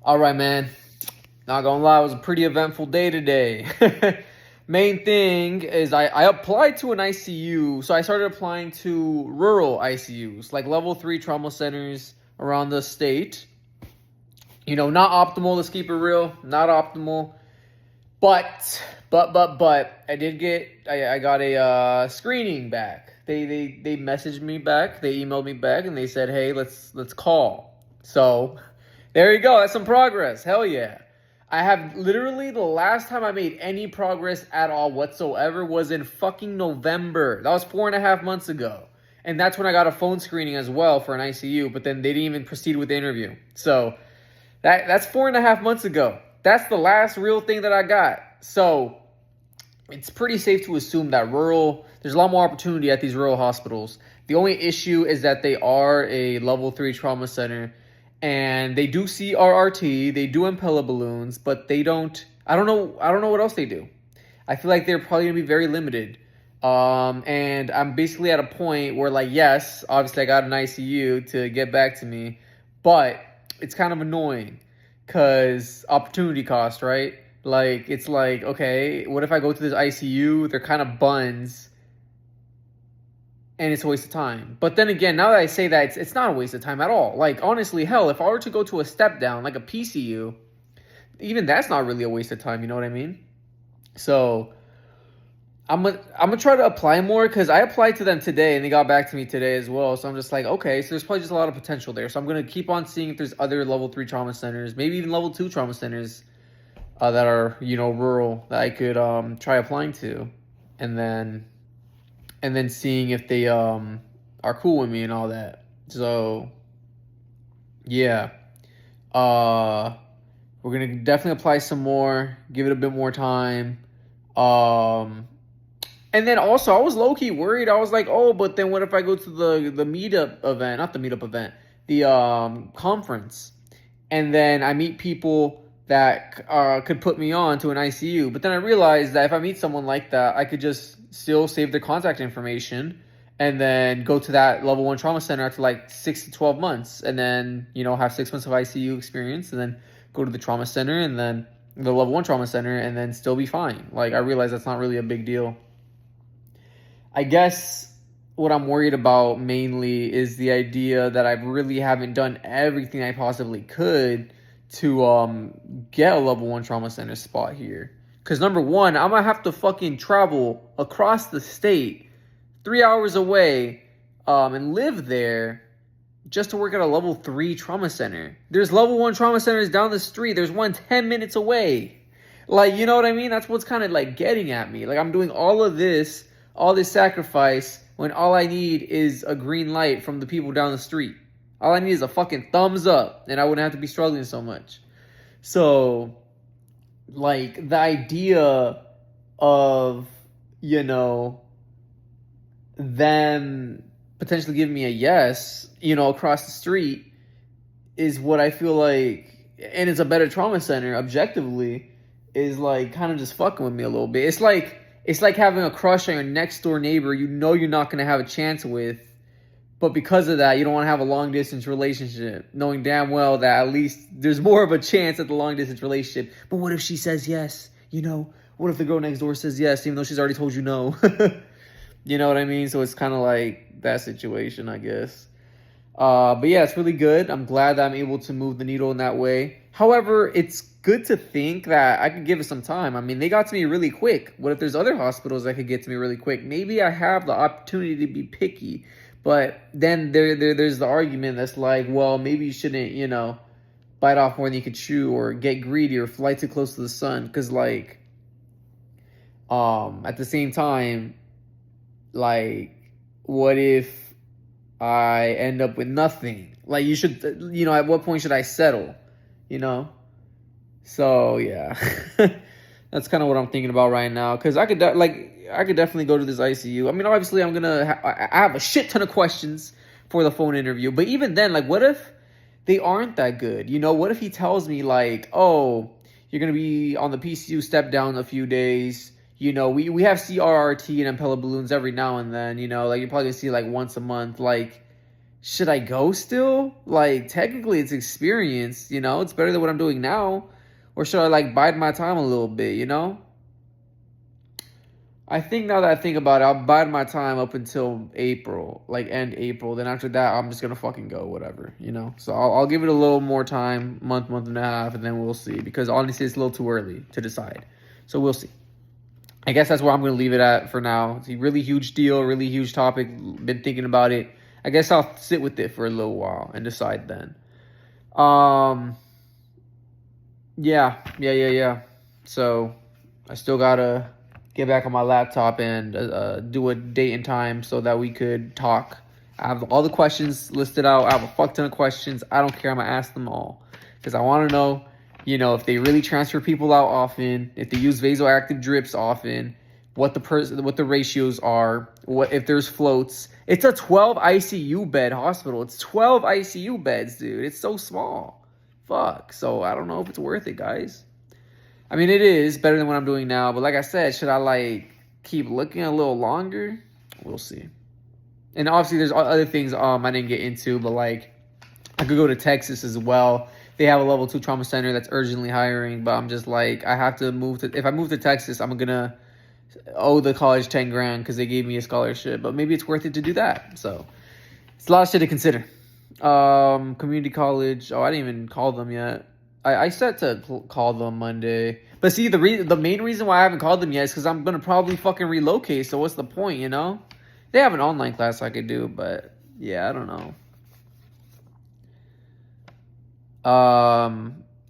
All right, man. Not gonna lie, it was a pretty eventful day today. Main thing is I applied to an ICU. So I started applying to rural ICUs, like level 3 trauma centers around the state. Not optimal, let's keep it real. Not optimal. But I got a screening back. They messaged me back, they emailed me back, and they said, hey, let's call. So there you go. That's some progress. Hell yeah. I have literally the last time I made any progress at all whatsoever was in fucking November. That was 4.5 months ago. And that's when I got a phone screening as well for an ICU, but then they didn't even proceed with the interview. So that's 4.5 months ago. That's the last real thing that I got. So it's pretty safe to assume that there's a lot more opportunity at these rural hospitals. The only issue is that they are a level 3 trauma center, and they do CRRT, they do impella balloons, but they don't. I don't know what else they do. I feel like they're probably gonna be very limited. And I'm basically at a point where, like, yes, obviously I got an ICU to get back to me, but it's kind of annoying because opportunity cost, right? Like, it's like, okay, what if I go to this ICU? They're kind of buns, and it's a waste of time. But then again, now that I say that, it's not a waste of time at all. Like, honestly, hell, if I were to go to a step down, like a PCU, even that's not really a waste of time, you know what I mean? So I'm gonna try to apply more, because I applied to them today and they got back to me today as well. So I'm just like, okay, so there's probably just a lot of potential there. So I'm gonna keep on seeing if there's other level 3 trauma centers, maybe even level 2 trauma centers that are, rural, that I could try applying to, and then seeing if they are cool with me and all that. So yeah, we're gonna definitely apply some more, give it a bit more time. And then also, I was low-key worried. I was like, oh, but then what if I go to the meetup event, not the meetup event, the conference, and then I meet people that could put me on to an ICU. But then I realized that if I meet someone like that, I could just still save their contact information and then go to that level 1 trauma center after like 6 to 12 months, and then, have 6 months of ICU experience, and then go to the trauma center and then the level 1 trauma center, and then still be fine. Like, I realized that's not really a big deal. I guess what I'm worried about mainly is the idea that I really haven't done everything I possibly could to get a level 1 trauma center spot here. Because number one, I'm going to have to fucking travel across the state 3 hours away and live there just to work at a level 3 trauma center. There's level 1 trauma centers down the street. There's one 10 minutes away. Like, you know what I mean? That's what's kind of like getting at me. Like, I'm doing all this sacrifice when all I need is a green light from the people down the street. All I need is a fucking thumbs up, and I wouldn't have to be struggling so much. So, like, the idea of, them potentially giving me a yes, across the street is what I feel like, and it's a better trauma center, objectively, is like kind of just fucking with me a little bit. It's like having a crush on your next door neighbor you're not going to have a chance with, but because of that, you don't want to have a long distance relationship, knowing damn well that at least there's more of a chance at the long distance relationship. But what if she says yes? What if the girl next door says yes, even though she's already told you no? You know what I mean? So it's kind of like that situation, I guess. But yeah, it's really good. I'm glad that I'm able to move the needle in that way. However, it's good to think that I could give it some time. I mean, they got to me really quick. What if there's other hospitals that could get to me really quick? Maybe I have the opportunity to be picky. But then there's the argument that's like, well, maybe you shouldn't, bite off more than you could chew, or get greedy, or fly too close to the sun. Because, like, at the same time, like, what if I end up with nothing? Like, at what point should I settle? So yeah, that's kind of what I'm thinking about right now. Because I could definitely go to this ICU. I mean, obviously, I have a shit ton of questions for the phone interview. But even then, like, what if they aren't that good? What if he tells me, like, oh, you're gonna be on the PCU step down a few days. We have CRRT and impella balloons every now and then. Like, you're probably gonna see like once a month. Like, should I go still? Like, technically, it's experience, you know? It's better than what I'm doing now. Or should I, like, bide my time a little bit, you know? I think now that I think about it, I'll bide my time up until April, like, end April. Then after that, I'm just gonna fucking go, whatever, you know? So I'll give it a little more time, month and a half, and then we'll see. Because honestly, it's a little too early to decide. So we'll see. I guess that's where I'm gonna leave it at for now. It's a really huge deal, really huge topic. Been thinking about it. I guess I'll sit with it for a little while and decide then. Yeah. So I still gotta get back on my laptop and do a date and time so that we could talk. I have all the questions listed out. I have a fuck ton of questions. I don't care. I'm gonna ask them all because I want to know, you know, if they really transfer people out often, if they use vasoactive drips often, what the ratios are, what if there's floats. It's a 12 ICU bed hospital. It's 12 ICU beds, dude. It's so small. Fuck. So I don't know if it's worth it, guys. I mean, it is better than what I'm doing now. But like I said, should I, like, keep looking a little longer? We'll see. And obviously, there's other things I didn't get into. But, like, I could go to Texas as well. They have a level 2 trauma center that's urgently hiring. But I'm just like, I have to move to... If I move to Texas, I'm going to owe the college 10 grand because they gave me a scholarship. But maybe it's worth it to do that. So, it's a lot of shit to consider. Community college. Oh, I didn't even call them yet. I set to call them Monday. But see, the main reason why I haven't called them yet is because I'm going to probably fucking relocate. So what's the point, you know? They have an online class I could do, but yeah, I don't know.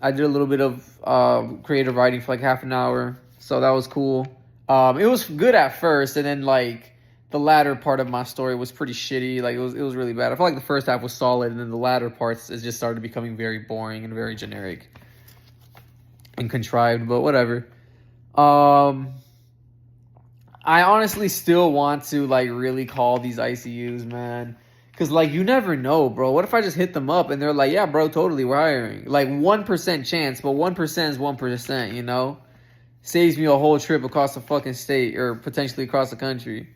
I did a little bit of creative writing for like half an hour. So that was cool. It was good at first, and then like the latter part of my story was pretty shitty. Like it was really bad. I felt like the first half was solid, and then the latter parts it just started becoming very boring and very generic and contrived. But whatever. I honestly still want to like really call these ICUs, man. Cause like you never know, bro. What if I just hit them up and they're like, yeah, bro, totally, we're hiring. Like 1% chance, but 1% is 1%, you know? Saves me a whole trip across the fucking state or potentially across the country.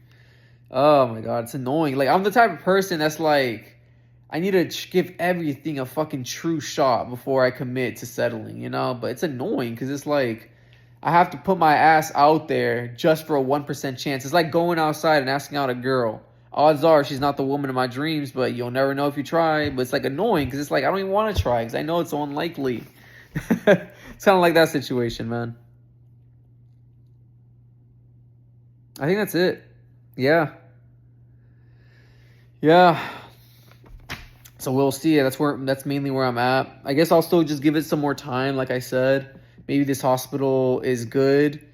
Oh my god, it's annoying. Like I'm the type of person that's like, I need to give everything a fucking true shot before I commit to settling, you know? But it's annoying because it's like, I have to put my ass out there just for a 1% chance. It's like going outside and asking out a girl. Odds are she's not the woman of my dreams, but you'll never know if you try. But it's like annoying because it's like I don't even want to try because I know it's so unlikely. It's kind of like that situation, man. I think that's it. Yeah. So we'll see. That's mainly where I'm at. I guess I'll still just give it some more time, like I said. Maybe this hospital is good.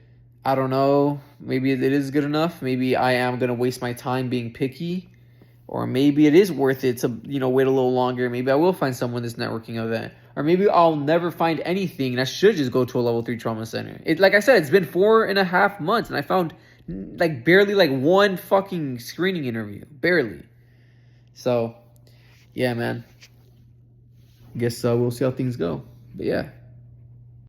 I don't know. Maybe it is good enough. Maybe I am going to waste my time being picky. Or maybe it is worth it to, you know, wait a little longer. Maybe I will find someone this networking event. Or maybe I'll never find anything and I should just go to a level 3 trauma center. Like I said, it's been 4.5 months and I found like barely like one fucking screening interview. Barely. So, yeah, man. Guess we'll see how things go. But yeah.